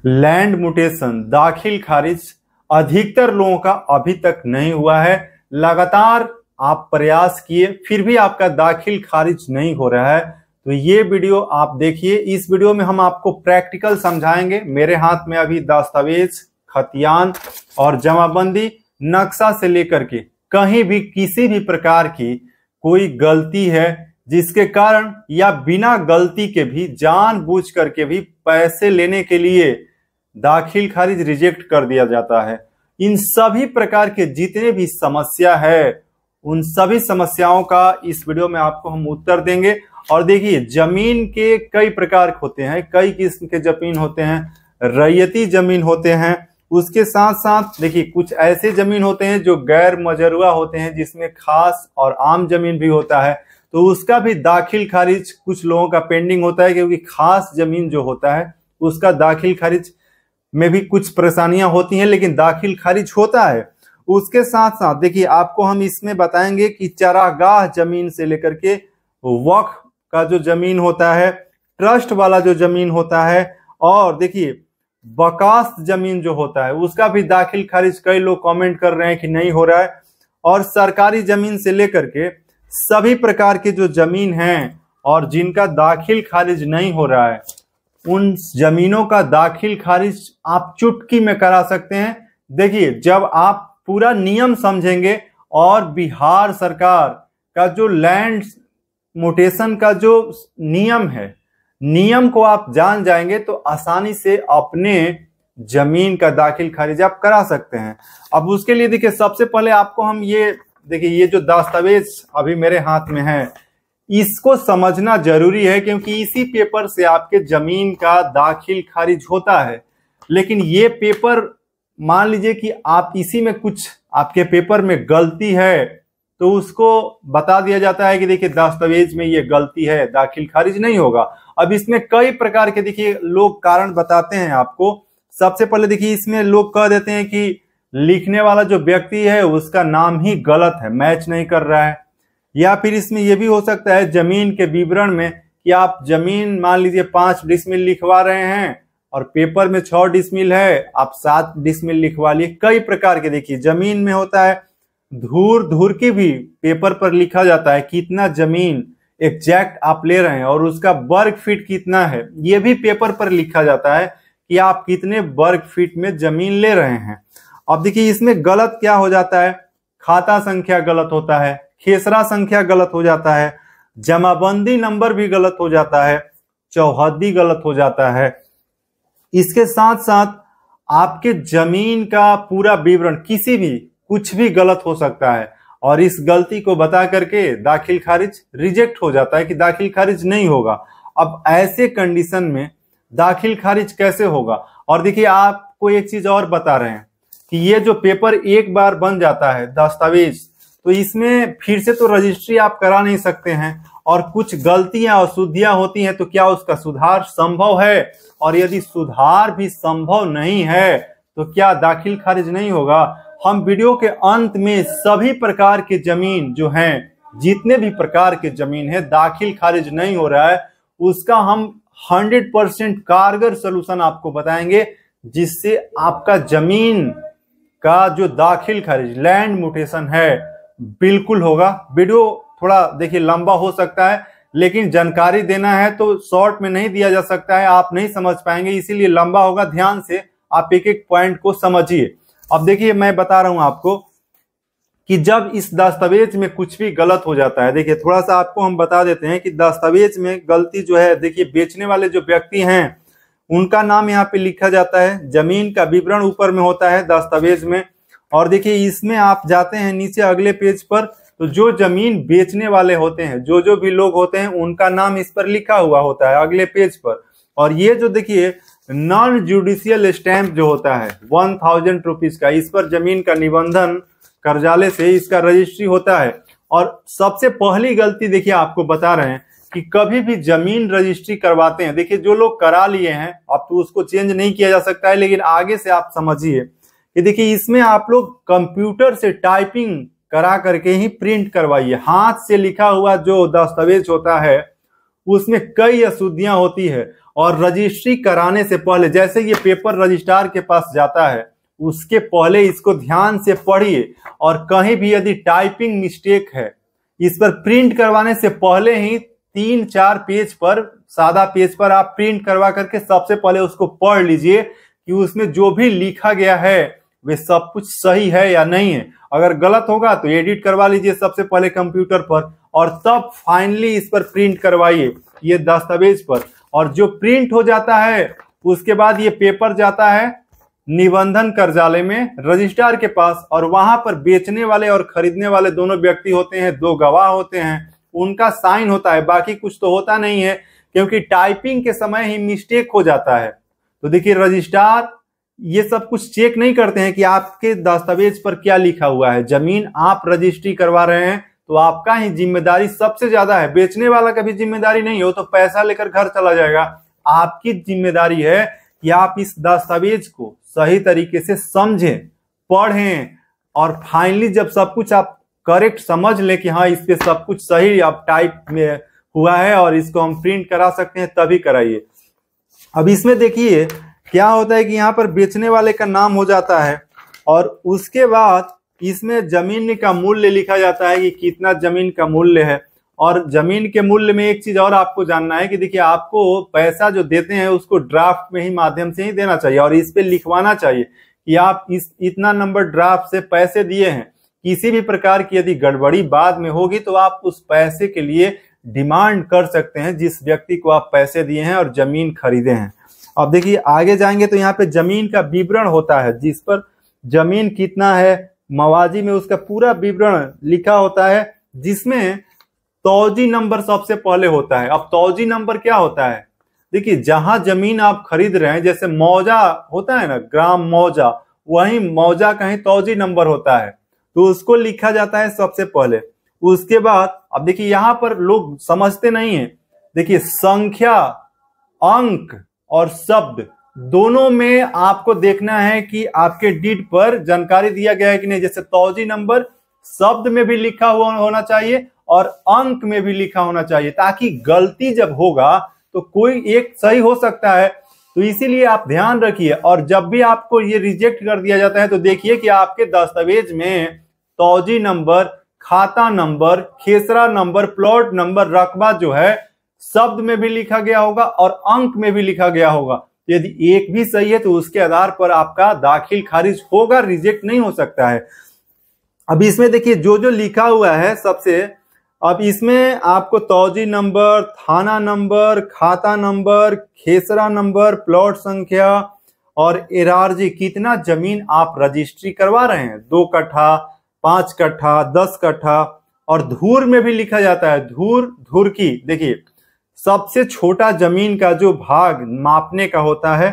Land mutation दाखिल खारिज अधिकतर लोगों का अभी तक नहीं हुआ है। लगातार आप प्रयास किए फिर भी आपका दाखिल खारिज नहीं हो रहा है, तो ये वीडियो आप देखिए। इस वीडियो में हम आपको प्रैक्टिकल समझाएंगे। मेरे हाथ में अभी दस्तावेज, खतियान और जमाबंदी नक्शा से लेकर के कहीं भी किसी भी प्रकार की कोई गलती है जिसके कारण या बिना गलती के भी जानबूझ करके भी पैसे लेने के लिए दाखिल खारिज रिजेक्ट कर दिया जाता है। इन सभी प्रकार के जितने भी समस्या है उन सभी समस्याओं का इस वीडियो में आपको हम उत्तर देंगे। और देखिए, जमीन के कई प्रकार होते हैं, कई किस्म के जमीन होते हैं, रैयती जमीन होते हैं। उसके साथ साथ देखिए कुछ ऐसे जमीन होते हैं जो गैर मजरूआ होते हैं, जिसमें खास और आम जमीन भी होता है, तो उसका भी दाखिल खारिज कुछ लोगों का पेंडिंग होता है, क्योंकि खास जमीन जो होता है उसका दाखिल खारिज में भी कुछ परेशानियां होती हैं, लेकिन दाखिल खारिज होता है। उसके साथ साथ देखिए आपको हम इसमें बताएंगे कि चरागाह जमीन से लेकर के वक्फ का जो जमीन होता है, ट्रस्ट वाला जो जमीन होता है, और देखिए बकास जमीन जो होता है उसका भी दाखिल खारिज कई लोग कमेंट कर रहे हैं कि नहीं हो रहा है। और सरकारी जमीन से लेकर के सभी प्रकार के जो जमीन हैं और जिनका दाखिल खारिज नहीं हो रहा है, उन जमीनों का दाखिल खारिज आप चुटकी में करा सकते हैं। देखिए, जब आप पूरा नियम समझेंगे और बिहार सरकार का जो लैंड म्यूटेशन का जो नियम है, नियम को आप जान जाएंगे तो आसानी से अपने जमीन का दाखिल खारिज आप करा सकते हैं। अब उसके लिए देखिए, सबसे पहले आपको हम ये जो दस्तावेज अभी मेरे हाथ में है, इसको समझना जरूरी है, क्योंकि इसी पेपर से आपके जमीन का दाखिल खारिज होता है। लेकिन ये पेपर मान लीजिए कि आप इसी में कुछ आपके पेपर में गलती है, तो उसको बता दिया जाता है कि देखिए दस्तावेज में ये गलती है, दाखिल खारिज नहीं होगा। अब इसमें कई प्रकार के देखिए लोग कारण बताते हैं आपको। सबसे पहले देखिए, इसमें लोग कह देते हैं कि लिखने वाला जो व्यक्ति है उसका नाम ही गलत है, मैच नहीं कर रहा है। या फिर इसमें यह भी हो सकता है जमीन के विवरण में कि आप जमीन मान लीजिए 5 डिसमिल लिखवा रहे हैं और पेपर में 6 डिसमिल है, आप 7 डिसमिल लिखवा लिए। कई प्रकार के देखिए जमीन में होता है, धूर की भी पेपर पर लिखा जाता है कितना जमीन एग्जैक्ट आप ले रहे हैं और उसका वर्ग फीट कितना है, यह भी पेपर पर लिखा जाता है कि आप कितने वर्ग फीट में जमीन ले रहे हैं। अब देखिए इसमें गलत क्या हो जाता है, खाता संख्या गलत होता है, खेसरा संख्या गलत हो जाता है, जमाबंदी नंबर भी गलत हो जाता है, चौहद्दी गलत हो जाता है। इसके साथ साथ आपके जमीन का पूरा विवरण किसी भी कुछ भी गलत हो सकता है, और इस गलती को बता करके दाखिल खारिज रिजेक्ट हो जाता है कि दाखिल खारिज नहीं होगा। अब ऐसे कंडीशन में दाखिल खारिज कैसे होगा? और देखिए आपको एक चीज और बता रहे हैं कि ये जो पेपर एक बार बन जाता है दस्तावेज, तो इसमें फिर से तो रजिस्ट्री आप करा नहीं सकते हैं, और कुछ गलतियां अशुद्धियां होती हैं, तो क्या उसका सुधार संभव है? और यदि सुधार भी संभव नहीं है तो क्या दाखिल खारिज नहीं होगा? हम वीडियो के अंत में सभी प्रकार के जमीन जो हैं, जितने भी प्रकार के जमीन है दाखिल खारिज नहीं हो रहा है, उसका हम 100% कारगर सलूशन आपको बताएंगे, जिससे आपका जमीन का जो दाखिल खारिज लैंड म्यूटेशन है बिल्कुल होगा। वीडियो थोड़ा देखिए लंबा हो सकता है, लेकिन जानकारी देना है तो शॉर्ट में नहीं दिया जा सकता है, आप नहीं समझ पाएंगे, इसीलिए लंबा होगा। ध्यान से आप एक एक पॉइंट को समझिए। अब देखिए मैं बता रहा हूं आपको कि जब इस दस्तावेज में कुछ भी गलत हो जाता है, देखिए थोड़ा सा आपको हम बता देते हैं कि दस्तावेज में गलती जो है, देखिए बेचने वाले जो व्यक्ति हैं उनका नाम यहाँ पे लिखा जाता है, जमीन का विवरण ऊपर में होता है दस्तावेज में, और देखिए इसमें आप जाते हैं नीचे अगले पेज पर, तो जो जमीन बेचने वाले होते हैं, जो भी लोग होते हैं, उनका नाम इस पर लिखा हुआ होता है अगले पेज पर। और ये जो देखिए नॉन जुडिशियल स्टैंप जो होता है 1000 रुपीज का, इस पर जमीन का निबंधन कार्यालय से इसका रजिस्ट्री होता है। और सबसे पहली गलती देखिए आपको बता रहे हैं कि कभी भी जमीन रजिस्ट्री करवाते हैं, देखिए जो लोग करा लिए हैं अब तो उसको चेंज नहीं किया जा सकता है, लेकिन आगे से आप समझिए कि देखिए इसमें आप लोग कंप्यूटर से टाइपिंग करा करके ही प्रिंट करवाइए। हाथ से लिखा हुआ जो दस्तावेज होता है उसमें कई अशुद्धियां होती है। और रजिस्ट्री कराने से पहले, जैसे ये पेपर रजिस्ट्रार के पास जाता है, उसके पहले इसको ध्यान से पढ़िए। और कहीं भी यदि टाइपिंग मिस्टेक है, इस पर प्रिंट करवाने से पहले ही 3-4 पेज पर, सादा पेज पर आप प्रिंट करवा करके सबसे पहले उसको पढ़ लीजिए कि उसमें जो भी लिखा गया है वे सब कुछ सही है या नहीं है। अगर गलत होगा तो एडिट करवा लीजिए सबसे पहले कंप्यूटर पर, और तब फाइनली इस पर प्रिंट करवाइए ये दस्तावेज पर। और जो प्रिंट हो जाता है उसके बाद ये पेपर जाता है निबंधन कार्यालय में, रजिस्ट्रार के पास, और वहां पर बेचने वाले और खरीदने वाले दोनों व्यक्ति होते हैं, 2 गवाह होते हैं, उनका साइन होता है, बाकी कुछ तो होता नहीं है, क्योंकि टाइपिंग के समय ही मिस्टेक हो जाता है। तो देखिए रजिस्ट्रार ये सब कुछ चेक नहीं करते हैं कि आपके दस्तावेज पर क्या लिखा हुआ है। जमीन आप रजिस्ट्री करवा रहे हैं तो आपका ही जिम्मेदारी सबसे ज्यादा है, बेचने वाला का भी जिम्मेदारी नहीं हो तो पैसा लेकर घर चला जाएगा। आपकी जिम्मेदारी है कि आप इस दस्तावेज को सही तरीके से समझें, पढ़ें, और फाइनली जब सब कुछ आप करेक्ट समझ लें कि हाँ इस पे सब कुछ सही अब टाइप में हुआ है और इसको हम प्रिंट करा सकते हैं, तभी कराइए। अब इसमें देखिए क्या होता है कि यहाँ पर बेचने वाले का नाम हो जाता है, और उसके बाद इसमें जमीन का मूल्य लिखा जाता है कि कितना जमीन का मूल्य है। और जमीन के मूल्य में एक चीज और आपको जानना है कि देखिए आपको पैसा जो देते हैं उसको ड्राफ्ट में ही माध्यम से ही देना चाहिए, और इस पे लिखवाना चाहिए कि आप इतना नंबर ड्राफ्ट से पैसे दिए हैं। किसी भी प्रकार की यदि गड़बड़ी बाद में होगी तो आप उस पैसे के लिए डिमांड कर सकते हैं जिस व्यक्ति को आप पैसे दिए हैं और जमीन खरीदे हैं। अब देखिए आगे जाएंगे तो यहाँ पे जमीन का विवरण होता है, जिस पर जमीन कितना है, मवाजी में उसका पूरा विवरण लिखा होता है, जिसमें तौजी नंबर सबसे पहले होता है। अब तौजी नंबर क्या होता है, देखिए जहां जमीन आप खरीद रहे हैं, जैसे मौजा होता है ना, ग्राम मौजा, वहीं मौजा का ही तौजी नंबर होता है, तो उसको लिखा जाता है सबसे पहले। उसके बाद अब देखिए यहां पर लोग समझते नहीं है, देखिए संख्या, अंक और शब्द दोनों में आपको देखना है कि आपके डीड पर जानकारी दिया गया है कि नहीं। जैसे तौजी नंबर शब्द में भी लिखा हुआ होना चाहिए और अंक में भी लिखा होना चाहिए, ताकि गलती जब होगा तो कोई एक सही हो सकता है। तो इसीलिए आप ध्यान रखिए, और जब भी आपको ये रिजेक्ट कर दिया जाता है तो देखिए कि आपके दस्तावेज में तौजी नंबर, खाता नंबर, खेसरा नंबर, प्लॉट नंबर, रकबा जो है शब्द में भी लिखा गया होगा और अंक में भी लिखा गया होगा। यदि एक भी सही है तो उसके आधार पर आपका दाखिल खारिज होगा, रिजेक्ट नहीं हो सकता है। अब इसमें देखिए जो जो लिखा हुआ है सबसे, अब इसमें आपको तौजी नंबर, थाना नंबर, खाता नंबर, खेसरा नंबर, प्लॉट संख्या और एरारजी, कितना जमीन आप रजिस्ट्री करवा रहे हैं, 2 कट्ठा, 5 कट्ठा, 10 कट्ठा, और धूर में भी लिखा जाता है। धूर की देखिए सबसे छोटा जमीन का जो भाग मापने का होता है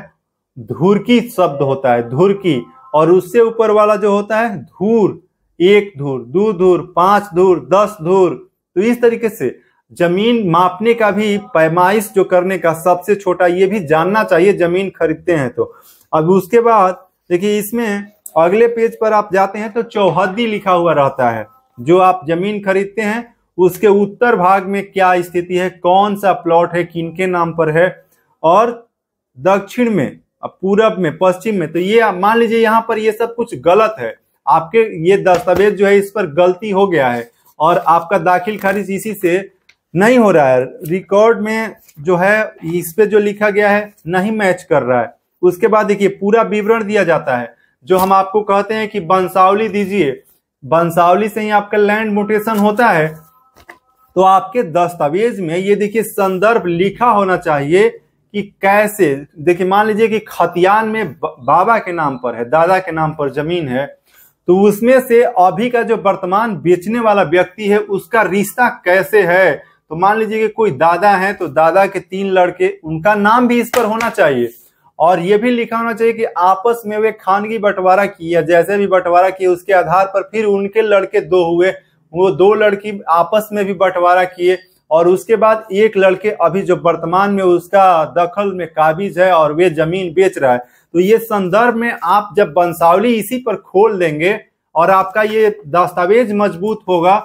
धूर की शब्द होता है, धूर की, और उससे ऊपर वाला जो होता है धूर, 1 धूर, 2 धूर, 5 धूर, 10 धूर। तो इस तरीके से जमीन मापने का भी, पैमाइश जो करने का सबसे छोटा, ये भी जानना चाहिए जमीन खरीदते हैं तो। अब उसके बाद देखिए इसमें अगले पेज पर आप जाते हैं तो चौहद्दी लिखा हुआ रहता है। जो आप जमीन खरीदते हैं उसके उत्तर भाग में क्या स्थिति है, कौन सा प्लॉट है, किनके नाम पर है, और दक्षिण में, पूरब में, पश्चिम में। तो ये मान लीजिए यहाँ पर ये सब कुछ गलत है, आपके ये दस्तावेज जो है इस पर गलती हो गया है और आपका दाखिल खारिज इसी से नहीं हो रहा है, रिकॉर्ड में जो है इस पे जो लिखा गया है नहीं मैच कर रहा है। उसके बाद देखिए पूरा विवरण दिया जाता है, जो हम आपको कहते हैं कि वंशावली दीजिए, वंशावली से ही आपका लैंड म्यूटेशन होता है। तो आपके दस्तावेज में ये देखिए संदर्भ लिखा होना चाहिए कि कैसे, देखिए मान लीजिए कि खतियान में बाबा के नाम पर है, दादा के नाम पर जमीन है, तो उसमें से अभी का जो वर्तमान बेचने वाला व्यक्ति है उसका रिश्ता कैसे है। तो मान लीजिए कि कोई दादा है तो दादा के 3 लड़के, उनका नाम भी इस पर होना चाहिए, और ये भी लिखा होना चाहिए कि आपस में वे खानगी बंटवारा किया, जैसे भी बंटवारा किए उसके आधार पर फिर उनके लड़के 2 हुए, वो 2 लड़की आपस में भी बंटवारा किए, और उसके बाद 1 लड़के अभी जो वर्तमान में उसका दखल में काबिज है और वे जमीन बेच रहा है। तो ये संदर्भ में आप जब वंशावली इसी पर खोल देंगे और आपका ये दस्तावेज मजबूत होगा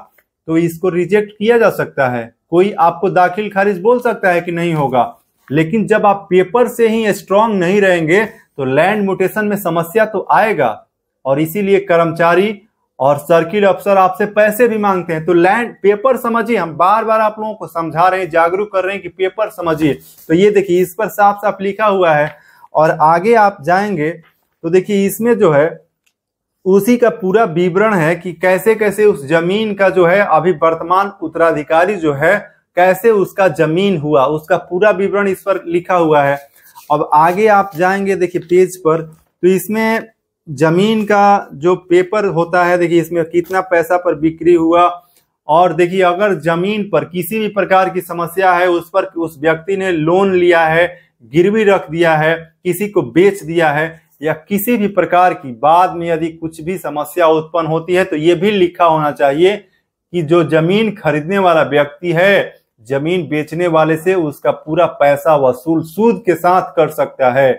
तो इसको रिजेक्ट किया जा सकता है। कोई आपको दाखिल खारिज बोल सकता है कि नहीं होगा। लेकिन जब आप पेपर से ही स्ट्रांग नहीं रहेंगे तो लैंड म्यूटेशन में समस्या तो आएगा, और इसीलिए कर्मचारी और सर्किल अफसर आपसे पैसे भी मांगते हैं। तो लैंड पेपर समझिए, हम बार बार आप लोगों को समझा रहे हैं, जागरूक कर रहे हैं कि पेपर समझिए। तो ये देखिए इस पर साफ साफ लिखा हुआ है, और आगे आप जाएंगे तो देखिए इसमें जो है उसी का पूरा विवरण है कि कैसे कैसे उस जमीन का जो है अभी वर्तमान उत्तराधिकारी जो है कैसे उसका जमीन हुआ, उसका पूरा विवरण इस पर लिखा हुआ है। अब आगे आप जाएंगे देखिए पेज पर, तो इसमें जमीन का जो पेपर होता है, देखिए इसमें कितना पैसा पर बिक्री हुआ, और देखिए अगर जमीन पर किसी भी प्रकार की समस्या है, उस पर उस व्यक्ति ने लोन लिया है, गिरवी रख दिया है, किसी को बेच दिया है, या किसी भी प्रकार की बाद में यदि कुछ भी समस्या उत्पन्न होती है, तो ये भी लिखा होना चाहिए कि जो जमीन खरीदने वाला व्यक्ति है जमीन बेचने वाले से उसका पूरा पैसा वसूल सूद के साथ कर सकता है।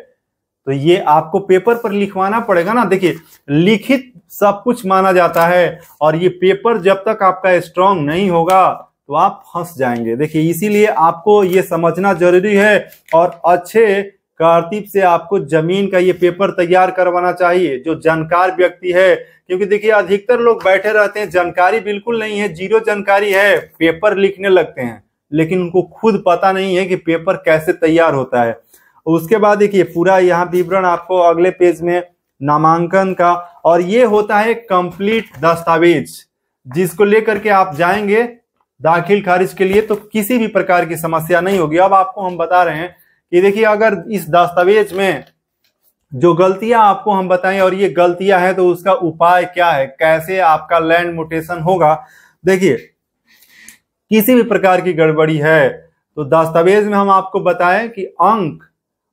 तो ये आपको पेपर पर लिखवाना पड़ेगा ना। देखिए लिखित सब कुछ माना जाता है, और ये पेपर जब तक आपका स्ट्रांग नहीं होगा तो आप फंस जाएंगे। देखिए इसीलिए आपको ये समझना जरूरी है, और अच्छे कारतीब से आपको जमीन का ये पेपर तैयार करवाना चाहिए, जो जानकार व्यक्ति है। क्योंकि देखिए अधिकतर लोग बैठे रहते हैं, जानकारी बिल्कुल नहीं है, जीरो जानकारी है, पेपर लिखने लगते हैं, लेकिन उनको खुद पता नहीं है कि पेपर कैसे तैयार होता है। उसके बाद देखिए पूरा यहाँ विवरण आपको अगले पेज में नामांकन का, और ये होता है कंप्लीट दस्तावेज, जिसको लेकर के आप जाएंगे दाखिल खारिज के लिए तो किसी भी प्रकार की समस्या नहीं होगी। अब आपको हम बता रहे हैं कि देखिए अगर इस दस्तावेज में जो गलतियां आपको हम बताएं, और ये गलतियां हैं, तो उसका उपाय क्या है, कैसे आपका लैंड म्यूटेशन होगा। देखिए किसी भी प्रकार की गड़बड़ी है तो दस्तावेज में हम आपको बताएं कि अंक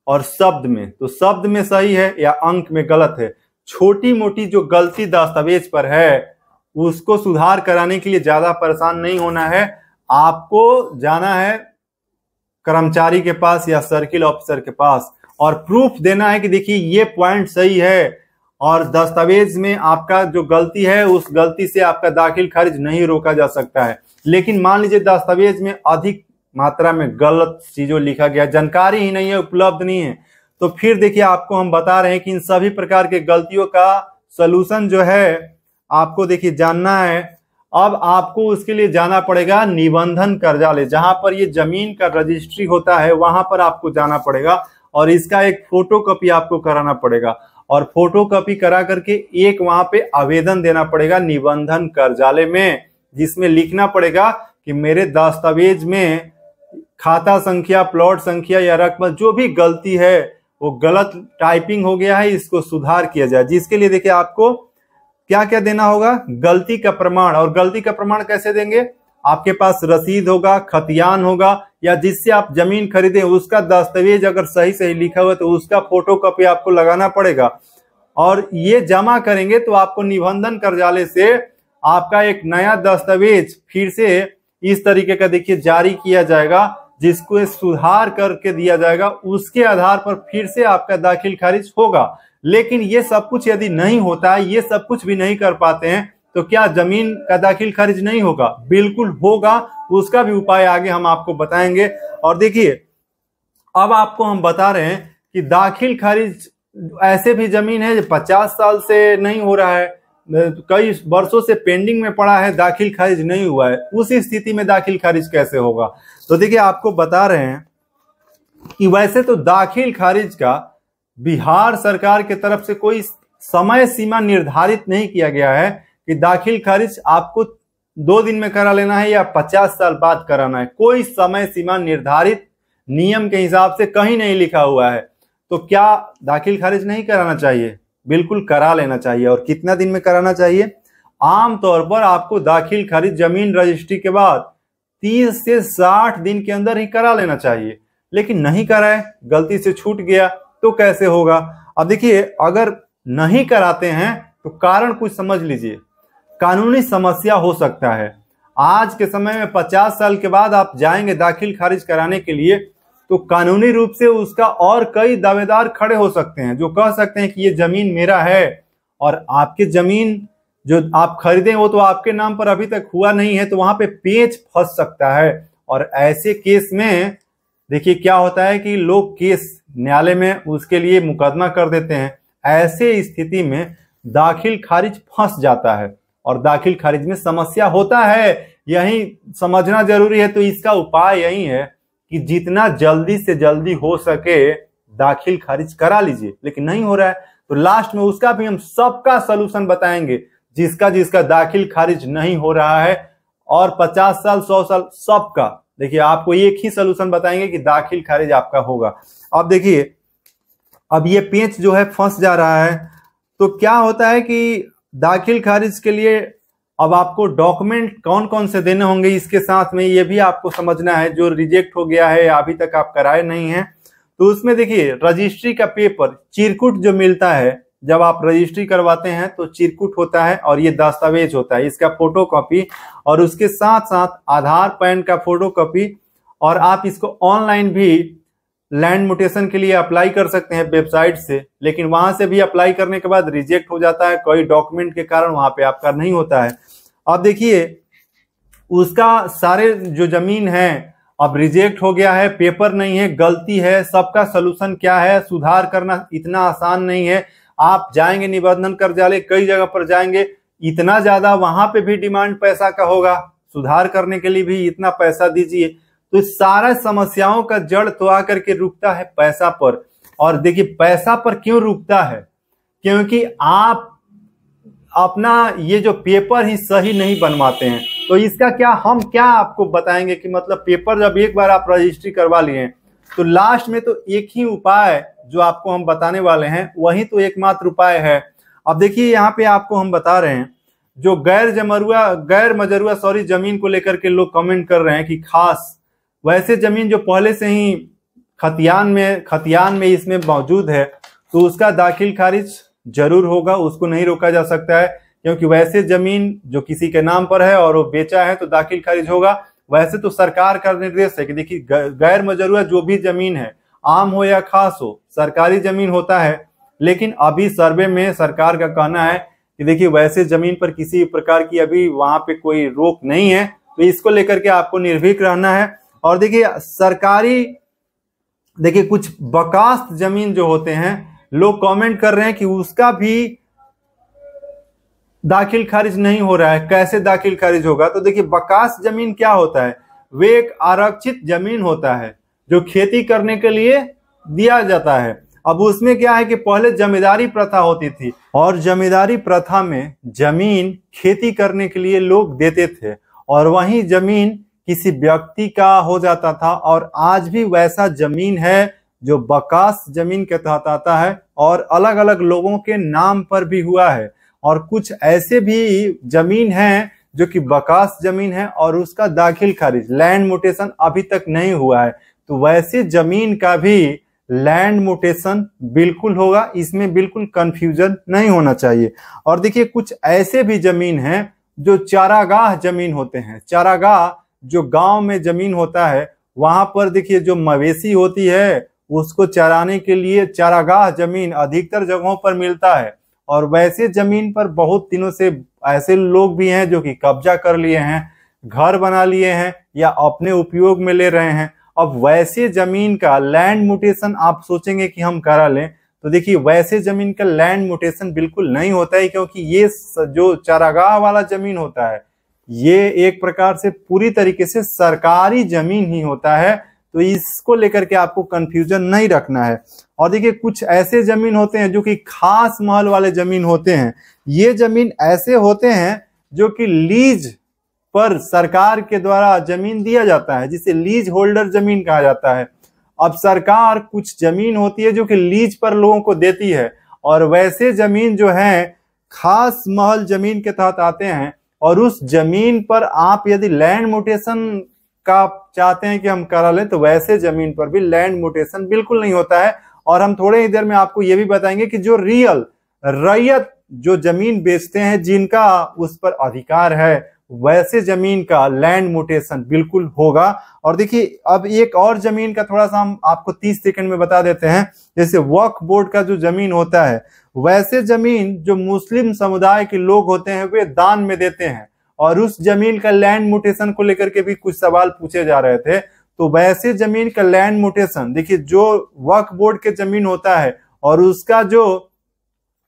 और शब्द में, तो शब्द में सही है या अंक में गलत है। छोटी मोटी जो गलती दस्तावेज पर है उसको सुधार कराने के लिए ज्यादा परेशान नहीं होना है, आपको जाना है कर्मचारी के पास या सर्किल ऑफिसर के पास, और प्रूफ देना है कि देखिए ये पॉइंट सही है, और दस्तावेज में आपका जो गलती है उस गलती से आपका दाखिल खारिज नहीं रोका जा सकता है। लेकिन मान लीजिए दस्तावेज में अधिक मात्रा में गलत चीजों लिखा गया, जानकारी ही नहीं है, उपलब्ध नहीं है, तो फिर देखिए आपको हम बता रहे हैं कि इन सभी प्रकार के गलतियों का सलूशन जो है आपको देखिए जानना है। अब आपको उसके लिए जाना पड़ेगा निबंधन कार्यालय, जहां पर ये जमीन का रजिस्ट्री होता है, वहां पर आपको जाना पड़ेगा, और इसका एक फोटोकॉपी आपको कराना पड़ेगा, और फोटोकॉपी करा करके एक वहां पे आवेदन देना पड़ेगा निबंधन कार्यालय में, जिसमें लिखना पड़ेगा कि मेरे दस्तावेज में खाता संख्या, प्लॉट संख्या या रकम जो भी गलती है वो गलत टाइपिंग हो गया है, इसको सुधार किया जाए। जिसके लिए देखिए आपको क्या क्या देना होगा, गलती का प्रमाण। और गलती का प्रमाण कैसे देंगे, आपके पास रसीद होगा, खतियान होगा, या जिससे आप जमीन खरीदे उसका दस्तावेज अगर सही सही लिखा हुआ तो उसका फोटोकॉपी आपको लगाना पड़ेगा, और ये जमा करेंगे तो आपको निबंधन कार्यालय से आपका एक नया दस्तावेज फिर से इस तरीके का देखिए जारी किया जाएगा, जिसको सुधार करके दिया जाएगा, उसके आधार पर फिर से आपका दाखिल खारिज होगा। लेकिन ये सब कुछ यदि नहीं होता है, ये सब कुछ भी नहीं कर पाते हैं, तो क्या जमीन का दाखिल खारिज नहीं होगा? बिल्कुल होगा, उसका भी उपाय आगे हम आपको बताएंगे। और देखिए अब आपको हम बता रहे हैं कि दाखिल खारिज ऐसे भी जमीन है जो 50 साल से नहीं हो रहा है, कई वर्षों से पेंडिंग में पड़ा है, दाखिल खारिज नहीं हुआ है, उस स्थिति में दाखिल खारिज कैसे होगा? तो देखिए आपको बता रहे हैं कि वैसे तो दाखिल खारिज का बिहार सरकार की तरफ से कोई समय सीमा निर्धारित नहीं किया गया है कि दाखिल खारिज आपको 2 दिन में करा लेना है या 50 साल बाद कराना है। कोई समय सीमा निर्धारित नियम के हिसाब से कहीं नहीं लिखा हुआ है। तो क्या दाखिल खारिज नहीं कराना चाहिए? बिल्कुल करा लेना चाहिए। और कितना दिन में कराना चाहिए? आमतौर पर आपको दाखिल खारिज जमीन रजिस्ट्री के बाद 30 से 60 दिन के अंदर ही करा लेना चाहिए, लेकिन नहीं कराए, गलती से छूट गया तो कैसे होगा? अब देखिए अगर नहीं कराते हैं तो कारण कुछ समझ लीजिए, कानूनी समस्या हो सकता है। आज के समय में 50 साल के बाद आप जाएंगे दाखिल खारिज कराने के लिए तो कानूनी रूप से उसका और कई दावेदार खड़े हो सकते हैं जो कह सकते हैं कि ये जमीन मेरा है, और आपके जमीन जो आप खरीदे वो तो आपके नाम पर अभी तक हुआ नहीं है, तो वहां पे पेच फंस सकता है और ऐसे केस में देखिए क्या होता है कि लोग केस न्यायालय में उसके लिए मुकदमा कर देते हैं। ऐसे स्थिति में दाखिल खारिज फंस जाता है और दाखिल खारिज में समस्या होता है, यही समझना जरूरी है। तो इसका उपाय यही है कि जितना जल्दी से जल्दी हो सके दाखिल खारिज करा लीजिए, लेकिन नहीं हो रहा है तो लास्ट में उसका भी हम सबका सलूशन बताएंगे, जिसका जिसका दाखिल खारिज नहीं हो रहा है और 50 साल 100 साल सबका। देखिए आपको एक ही सलूशन बताएंगे कि दाखिल खारिज आपका होगा। अब देखिए अब ये पेच जो है फंस जा रहा है, तो क्या होता है कि दाखिल खारिज के लिए अब आपको डॉक्यूमेंट कौन कौन से देने होंगे, इसके साथ में ये भी आपको समझना है। जो रिजेक्ट हो गया है अभी तक आप कराए नहीं हैं, तो उसमें देखिए रजिस्ट्री का पेपर चिरकुट जो मिलता है, जब आप रजिस्ट्री करवाते हैं तो चिरकुट होता है और ये दस्तावेज होता है, इसका फोटो कॉपी और उसके साथ साथ आधार पैन का फोटो कॉपी। और आप इसको ऑनलाइन भी लैंड म्यूटेशन के लिए अप्लाई कर सकते हैं वेबसाइट से, लेकिन वहां से भी अप्लाई करने के बाद रिजेक्ट हो जाता है, कोई डॉक्यूमेंट के कारण वहां पे आपका नहीं होता है। अब देखिए उसका सारे जो जमीन है अब रिजेक्ट हो गया है, पेपर नहीं है, गलती है, सबका सलूशन क्या है, सुधार करना इतना आसान नहीं है। आप जाएंगे निबंधन कार्यालय, कई जगह पर जाएंगे, इतना ज्यादा वहां पे भी डिमांड पैसा का होगा, सुधार करने के लिए भी इतना पैसा दीजिए। तो इस सारा समस्याओं का जड़ तो आकर के रुकता है पैसा पर। और देखिए पैसा पर क्यों रुकता है, क्योंकि आप अपना ये जो पेपर ही सही नहीं बनवाते हैं। तो इसका क्या हम क्या आपको बताएंगे कि मतलब पेपर जब एक बार आप रजिस्ट्री करवा लिए तो लास्ट में तो एक ही उपाय जो आपको हम बताने वाले हैं, वही तो एकमात्र उपाय है। अब देखिए यहाँ पे आपको हम बता रहे हैं, जो गैर मजरूआ जमीन को लेकर के लोग कमेंट कर रहे हैं कि खास वैसे जमीन जो पहले से ही खतियान में इसमें मौजूद है तो उसका दाखिल खारिज जरूर होगा, उसको नहीं रोका जा सकता है, क्योंकि वैसे जमीन जो किसी के नाम पर है और वो बेचा है तो दाखिल खारिज होगा। वैसे तो सरकार का निर्देश है कि देखिए गैर मजरूआ जो भी जमीन है, आम हो या खास हो, सरकारी जमीन होता है। लेकिन अभी सर्वे में सरकार का कहना है कि देखिए वैसे जमीन पर किसी प्रकार की अभी वहां पे कोई रोक नहीं है, तो इसको लेकर के आपको निर्भीक रहना है। और देखिए सरकारी देखिए कुछ बकास्त जमीन जो होते हैं, लोग कमेंट कर रहे हैं कि उसका भी दाखिल खारिज नहीं हो रहा है, कैसे दाखिल खारिज होगा। तो देखिए बकास्त जमीन क्या होता है, वे एक आरक्षित जमीन होता है जो खेती करने के लिए दिया जाता है। अब उसमें क्या है कि पहले जमींदारी प्रथा होती थी और जमींदारी प्रथा में जमीन खेती करने के लिए लोग देते थे और वही जमीन किसी व्यक्ति का हो जाता था। और आज भी वैसा जमीन है जो बकास्त जमीन के तहत आता है और अलग अलग लोगों के नाम पर भी हुआ है। और कुछ ऐसे भी जमीन हैं जो कि बकास्त जमीन है और उसका दाखिल खारिज लैंड म्यूटेशन अभी तक नहीं हुआ है, तो वैसे जमीन का भी लैंड म्यूटेशन बिल्कुल होगा, इसमें बिल्कुल कंफ्यूजन नहीं होना चाहिए। और देखिए कुछ ऐसे भी जमीन हैं जो चारागाह जमीन होते हैं। चारागाह जो गांव में जमीन होता है, वहां पर देखिए जो मवेशी होती है उसको चराने के लिए चारागाह जमीन अधिकतर जगहों पर मिलता है। और वैसे जमीन पर बहुत दिनों से ऐसे लोग भी हैं जो कि कब्जा कर लिए हैं, घर बना लिए हैं या अपने उपयोग में ले रहे हैं। अब वैसे जमीन का लैंड म्यूटेशन आप सोचेंगे कि हम करा लें, तो देखिए वैसे जमीन का लैंड म्यूटेशन बिल्कुल नहीं होता है, क्योंकि ये जो चारागाह वाला जमीन होता है ये एक प्रकार से पूरी तरीके से सरकारी जमीन ही होता है। तो इसको लेकर के आपको कंफ्यूजन नहीं रखना है। और देखिए कुछ ऐसे जमीन होते हैं जो कि खास महल वाले जमीन होते हैं। ये जमीन ऐसे होते हैं जो कि लीज पर सरकार के द्वारा जमीन दिया जाता है, जिसे लीज होल्डर जमीन कहा जाता है। अब सरकार कुछ जमीन होती है जो कि लीज पर लोगों को देती है, और वैसे जमीन जो है खास महल जमीन के तहत आते हैं। और उस जमीन पर आप यदि लैंड म्यूटेशन का चाहते हैं कि हम करा लें, तो वैसे जमीन पर भी लैंड म्यूटेशन बिल्कुल नहीं होता है। और हम थोड़े ही देर में आपको ये भी बताएंगे कि जो रियल रैयत जो जमीन बेचते हैं, जिनका उस पर अधिकार है, वैसे जमीन का लैंड म्यूटेशन बिल्कुल होगा। और देखिए अब एक और जमीन का थोड़ा सा हम आपको 30 सेकंड में बता देते हैं। जैसे वक्फ बोर्ड का जो जमीन होता है, वैसे जमीन जो मुस्लिम समुदाय के लोग होते हैं वे दान में देते हैं, और उस जमीन का लैंड म्यूटेशन को लेकर के भी कुछ सवाल पूछे जा रहे थे। तो वैसे जमीन का लैंड म्यूटेशन, देखिए जो वक्फ बोर्ड के जमीन होता है और उसका जो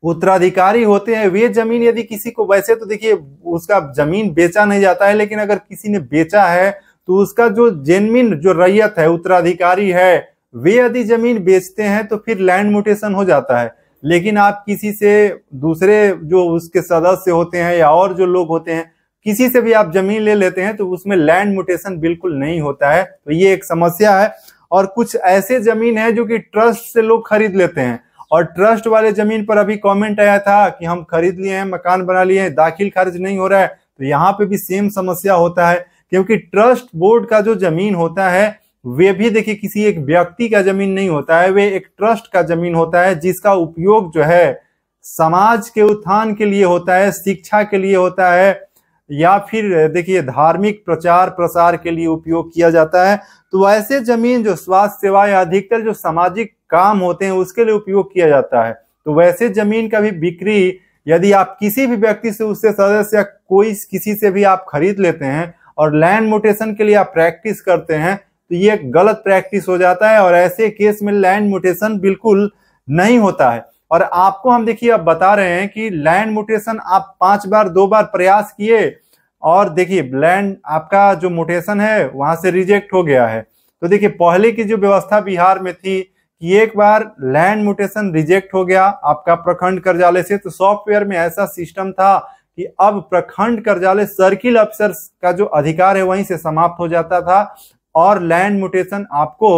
उत्तराधिकारी होते हैं, वे जमीन यदि किसी को, वैसे तो देखिए उसका जमीन बेचा नहीं जाता है, लेकिन अगर किसी ने बेचा है तो उसका जो जेन्युइन जो रैयत है, उत्तराधिकारी है, वे यदि जमीन बेचते हैं तो फिर लैंड म्यूटेशन हो जाता है। लेकिन आप किसी से, दूसरे जो उसके सदस्य होते हैं या और जो लोग होते हैं, किसी से भी आप जमीन ले लेते हैं तो उसमें लैंड म्यूटेशन बिल्कुल नहीं होता है। तो ये एक समस्या है। और कुछ ऐसे जमीन है जो कि ट्रस्ट से लोग खरीद लेते हैं, और ट्रस्ट वाले जमीन पर अभी कमेंट आया था कि हम खरीद लिए हैं, मकान बना लिए हैं, दाखिल खारिज नहीं हो रहा है। तो यहाँ पे भी सेम समस्या होता है, क्योंकि ट्रस्ट बोर्ड का जो जमीन होता है वे भी देखिए किसी एक व्यक्ति का जमीन नहीं होता है, वे एक ट्रस्ट का जमीन होता है, जिसका उपयोग जो है समाज के उत्थान के लिए होता है, शिक्षा के लिए होता है, या फिर देखिए धार्मिक प्रचार प्रसार के लिए उपयोग किया जाता है। तो ऐसे जमीन जो स्वास्थ्य सेवा या अधिकतर जो सामाजिक काम होते हैं उसके लिए उपयोग किया जाता है। तो वैसे जमीन का भी बिक्री यदि आप किसी भी व्यक्ति से, उससे सदस्य या कोई किसी से भी आप खरीद लेते हैं और लैंड म्यूटेशन के लिए आप प्रैक्टिस करते हैं, तो ये गलत प्रैक्टिस हो जाता है। और ऐसे केस में लैंड म्यूटेशन बिल्कुल नहीं होता है। और आपको हम देखिए अब बता रहे हैं कि लैंड म्यूटेशन आप 5 बार 2 बार प्रयास किए और देखिए लैंड आपका जो म्यूटेशन है वहां से रिजेक्ट हो गया है। तो देखिए पहले की जो व्यवस्था बिहार में थी कि एक बार लैंड म्यूटेशन रिजेक्ट हो गया आपका प्रखंड कार्यालय से, तो सॉफ्टवेयर में ऐसा सिस्टम था कि अब प्रखंड कार्यालय सर्किल अफसर का जो अधिकार है वहीं से समाप्त हो जाता था। और लैंड म्यूटेशन आपको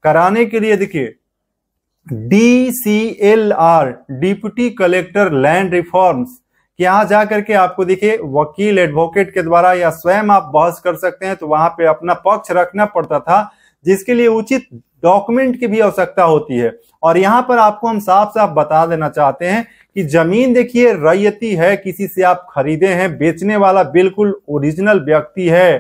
कराने के लिए देखिए DCLR, deputy collector land reforms, कि यहाँ जाकर के आपको देखिए वकील एडवोकेट के द्वारा या स्वयं आप बहस कर सकते हैं। तो वहां पे अपना पक्ष रखना पड़ता था, जिसके लिए उचित डॉक्यूमेंट की भी आवश्यकता होती है। और यहाँ पर आपको हम साफ साफ बता देना चाहते हैं कि जमीन देखिए रैयती है, किसी से आप खरीदे हैं, बेचने वाला बिल्कुल ओरिजिनल व्यक्ति है,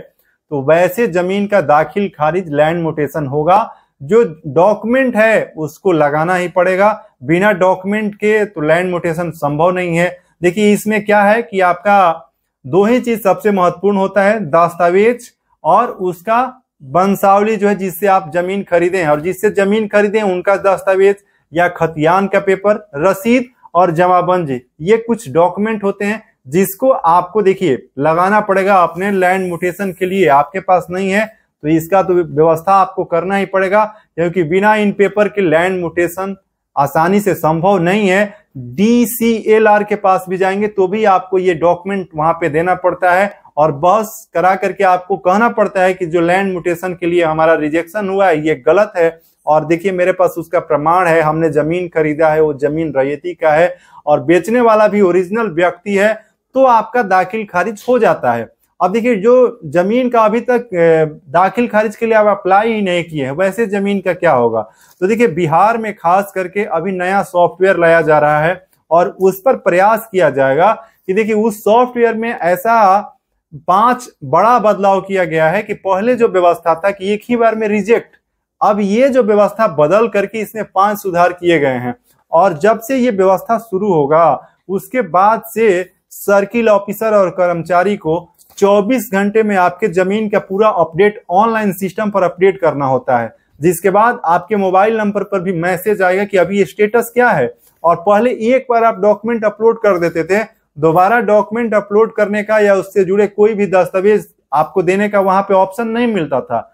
तो वैसे जमीन का दाखिल खारिज लैंड म्यूटेशन होगा। जो डॉक्यूमेंट है उसको लगाना ही पड़ेगा, बिना डॉक्यूमेंट के तो लैंड म्यूटेशन संभव नहीं है। देखिए इसमें क्या है कि आपका 2 ही चीज सबसे महत्वपूर्ण होता है, दस्तावेज और उसका वंशावली जो है जिससे आप जमीन खरीदे हैं, और जिससे जमीन खरीदे हैं उनका दस्तावेज या खतियान का पेपर, रसीद और जमाबंदी, ये कुछ डॉक्यूमेंट होते हैं जिसको आपको देखिए लगाना पड़ेगा अपने लैंड म्यूटेशन के लिए। आपके पास नहीं है तो इसका तो व्यवस्था आपको करना ही पड़ेगा, क्योंकि बिना इन पेपर के लैंड म्यूटेशन आसानी से संभव नहीं है। DCLR के पास भी जाएंगे तो भी आपको ये डॉक्यूमेंट वहां पे देना पड़ता है, और बहस करा करके आपको कहना पड़ता है कि जो लैंड म्यूटेशन के लिए हमारा रिजेक्शन हुआ है ये गलत है, और देखिए मेरे पास उसका प्रमाण है, हमने जमीन खरीदा है, वो जमीन रैयती का है और बेचने वाला भी ओरिजिनल व्यक्ति है, तो आपका दाखिल खारिज हो जाता है। अब देखिए जो जमीन का अभी तक दाखिल खारिज के लिए आप अप्लाई ही नहीं किए हैं, वैसे जमीन का क्या होगा। तो देखिए बिहार में खास करके अभी नया सॉफ्टवेयर लाया जा रहा है और उस पर प्रयास किया जाएगा कि देखिए उस सॉफ्टवेयर में ऐसा 5 बड़ा बदलाव किया गया है कि पहले जो व्यवस्था था कि एक ही बार में रिजेक्ट, अब ये जो व्यवस्था बदल करके इसमें 5 सुधार किए गए हैं। और जब से ये व्यवस्था शुरू होगा उसके बाद से सर्किल ऑफिसर और कर्मचारी को 24 घंटे में आपके जमीन का पूरा अपडेट ऑनलाइन सिस्टम पर अपडेट करना होता है, जिसके बाद आपके मोबाइल नंबर पर भी मैसेज आएगा कि अभी स्टेटस क्या है। और पहले एक बार आप डॉक्यूमेंट अपलोड कर देते थे, दोबारा डॉक्यूमेंट अपलोड करने का या उससे जुड़े कोई भी दस्तावेज आपको देने का वहां पे ऑप्शन नहीं मिलता था।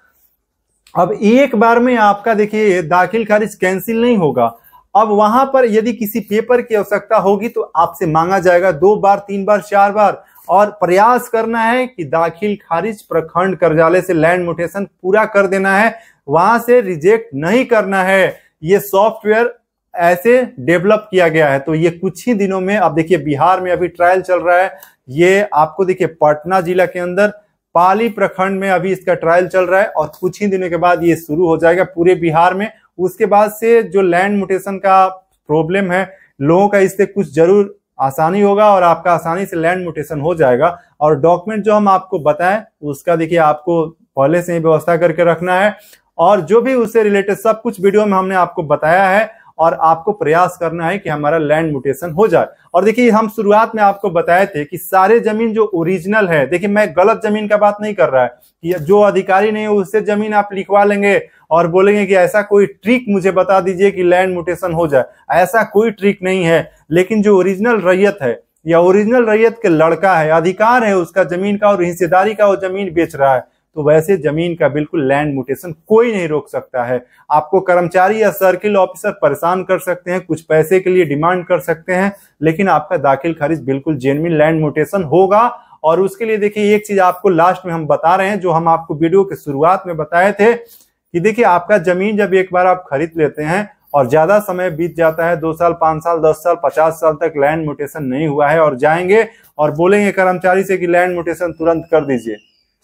अब एक बार में आपका देखिए दाखिल खारिज कैंसिल नहीं होगा, अब वहां पर यदि किसी पेपर की आवश्यकता होगी तो आपसे मांगा जाएगा 2 बार 3 बार 4 बार, और प्रयास करना है कि दाखिल खारिज प्रखंड कार्यालय से लैंड म्यूटेशन पूरा कर देना है, वहां से रिजेक्ट नहीं करना है। ये सॉफ्टवेयर ऐसे डेवलप किया गया है। तो ये कुछ ही दिनों में, अब देखिए बिहार में अभी ट्रायल चल रहा है, ये आपको देखिए पटना जिला के अंदर पाली प्रखंड में अभी इसका ट्रायल चल रहा है, और कुछ ही दिनों के बाद ये शुरू हो जाएगा पूरे बिहार में। उसके बाद से जो लैंड म्यूटेशन का प्रॉब्लम है लोगों का, इससे कुछ जरूर आसानी होगा और आपका आसानी से लैंड म्यूटेशन हो जाएगा। और डॉक्यूमेंट जो हम आपको बताएं उसका देखिए आपको पहले से ही व्यवस्था करके रखना है, और जो भी उससे रिलेटेड सब कुछ वीडियो में हमने आपको बताया है। और आपको प्रयास करना है कि हमारा लैंड म्यूटेशन हो जाए। और देखिए हम शुरुआत में आपको बताए थे कि सारे जमीन जो ओरिजिनल है, देखिए मैं गलत जमीन का बात नहीं कर रहा है कि जो अधिकारी नहीं है उससे जमीन आप लिखवा लेंगे और बोलेंगे कि ऐसा कोई ट्रिक मुझे बता दीजिए कि लैंड म्यूटेशन हो जाए। ऐसा कोई ट्रिक नहीं है, लेकिन जो ओरिजिनल रैयत है या ओरिजिनल रैयत के लड़का है, अधिकार है उसका जमीन का और हिस्सेदारी का, वो जमीन बेच रहा है, तो वैसे जमीन का बिल्कुल लैंड म्यूटेशन कोई नहीं रोक सकता है। आपको कर्मचारी या सर्किल ऑफिसर परेशान कर सकते हैं, कुछ पैसे के लिए डिमांड कर सकते हैं, लेकिन आपका दाखिल खारिज बिल्कुल जेन्युइन लैंड म्यूटेशन होगा। और उसके लिए देखिए एक चीज आपको लास्ट में हम बता रहे हैं, जो हम आपको वीडियो के शुरुआत में बताए थे कि देखिए आपका जमीन जब एक बार आप खरीद लेते हैं और ज्यादा समय बीत जाता है, 2 साल 5 साल 10 साल 50 साल तक लैंड म्यूटेशन नहीं हुआ है, और जाएंगे और बोलेंगे कर्मचारी से कि लैंड म्यूटेशन तुरंत कर दीजिए,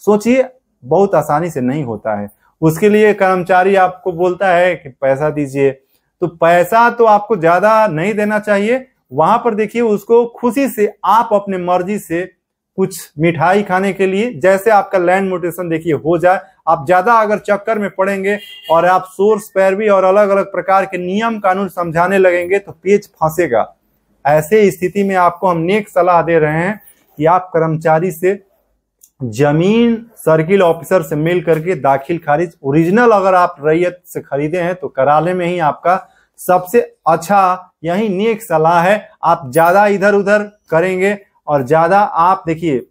सोचिए बहुत आसानी से नहीं होता है। उसके लिए कर्मचारी आपको बोलता है कि पैसा दीजिए, तो पैसा तो आपको ज्यादा नहीं देना चाहिए। वहां पर देखिए उसको खुशी से आप अपने मर्जी से कुछ मिठाई खाने के लिए, जैसे आपका लैंड म्यूटेशन देखिए हो जाए, आप ज्यादा अगर चक्कर में पड़ेंगे और आप सोर्स पैरवी और अलग अलग प्रकार के नियम कानून समझाने लगेंगे तो पेच फंसेगा। ऐसे स्थिति में आपको हम नेक सलाह दे रहे हैं कि आप कर्मचारी से जमीन सर्किल ऑफिसर से मिल करके दाखिल खारिज ओरिजिनल अगर आप रैयत से खरीदे हैं तो कराले में ही आपका सबसे अच्छा यही नेक सलाह है। आप ज्यादा इधर उधर करेंगे और ज्यादा आप देखिए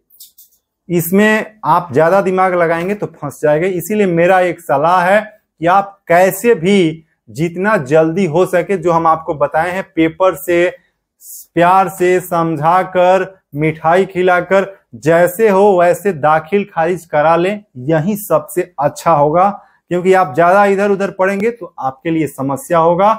इसमें आप ज्यादा दिमाग लगाएंगे तो फंस जाएंगे। इसीलिए मेरा एक सलाह है कि आप कैसे भी जितना जल्दी हो सके, जो हम आपको बताए हैं, पेपर से प्यार से समझाकर मिठाई खिलाकर जैसे हो वैसे दाखिल खारिज करा लें, यही सबसे अच्छा होगा। क्योंकि आप ज्यादा इधर उधर पड़ेंगे तो आपके लिए समस्या होगा।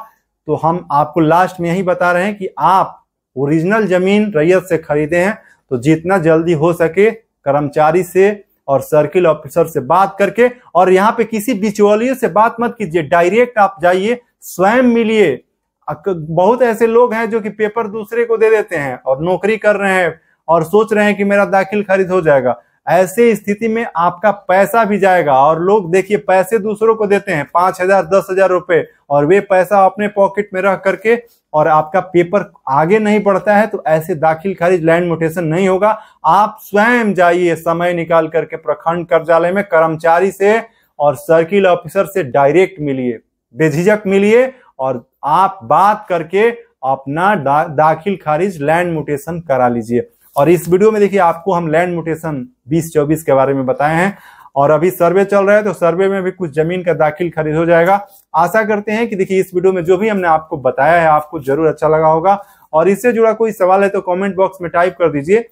तो हम आपको लास्ट में यही बता रहे हैं कि आप ओरिजिनल जमीन रैयत से खरीदे हैं तो जितना जल्दी हो सके कर्मचारी से और सर्किल ऑफिसर से बात करके, और यहाँ पे किसी बिचौलिए से बात मत कीजिए, डायरेक्ट आप जाइए, स्वयं मिलिए। बहुत ऐसे लोग हैं जो कि पेपर दूसरे को दे देते हैं और नौकरी कर रहे हैं और सोच रहे हैं कि मेरा दाखिल खारिज हो जाएगा। ऐसे स्थिति में आपका पैसा भी जाएगा। और लोग देखिए पैसे दूसरों को देते हैं 5,000 10,000 रुपए, और वे पैसा अपने पॉकेट में रख करके और आपका पेपर आगे नहीं बढ़ता है, तो ऐसे दाखिल खारिज लैंड म्यूटेशन नहीं होगा। आप स्वयं जाइए समय निकाल करके प्रखंड कार्यालय में कर्मचारी से और सर्किल ऑफिसर से डायरेक्ट मिलिए, बेझिझक मिलिए और आप बात करके अपना दाखिल खारिज लैंड म्यूटेशन करा लीजिए। और इस वीडियो में देखिए आपको हम लैंड म्यूटेशन 2024 के बारे में बताए हैं, और अभी सर्वे चल रहा है तो सर्वे में भी कुछ जमीन का दाखिल खारिज हो जाएगा। आशा करते हैं कि देखिए इस वीडियो में जो भी हमने आपको बताया है आपको जरूर अच्छा लगा होगा, और इससे जुड़ा कोई सवाल है तो कमेंट बॉक्स में टाइप कर दीजिए।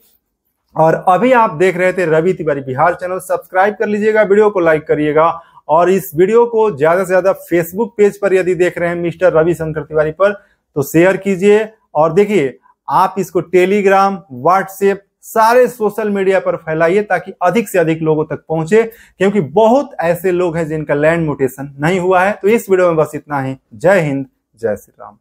और अभी आप देख रहे थे रवि तिवारी बिहार चैनल, सब्सक्राइब कर लीजिएगा, वीडियो को लाइक करिएगा, और इस वीडियो को ज्यादा से ज्यादा फेसबुक पेज पर यदि देख रहे हैं मिस्टर रविशंकर तिवारी पर तो शेयर कीजिए। और देखिए आप इसको टेलीग्राम, व्हाट्सएप, सारे सोशल मीडिया पर फैलाइए ताकि अधिक से अधिक लोगों तक पहुंचे, क्योंकि बहुत ऐसे लोग हैं जिनका लैंड म्यूटेशन नहीं हुआ है। तो इस वीडियो में बस इतना ही। जय हिंद, जय श्री राम।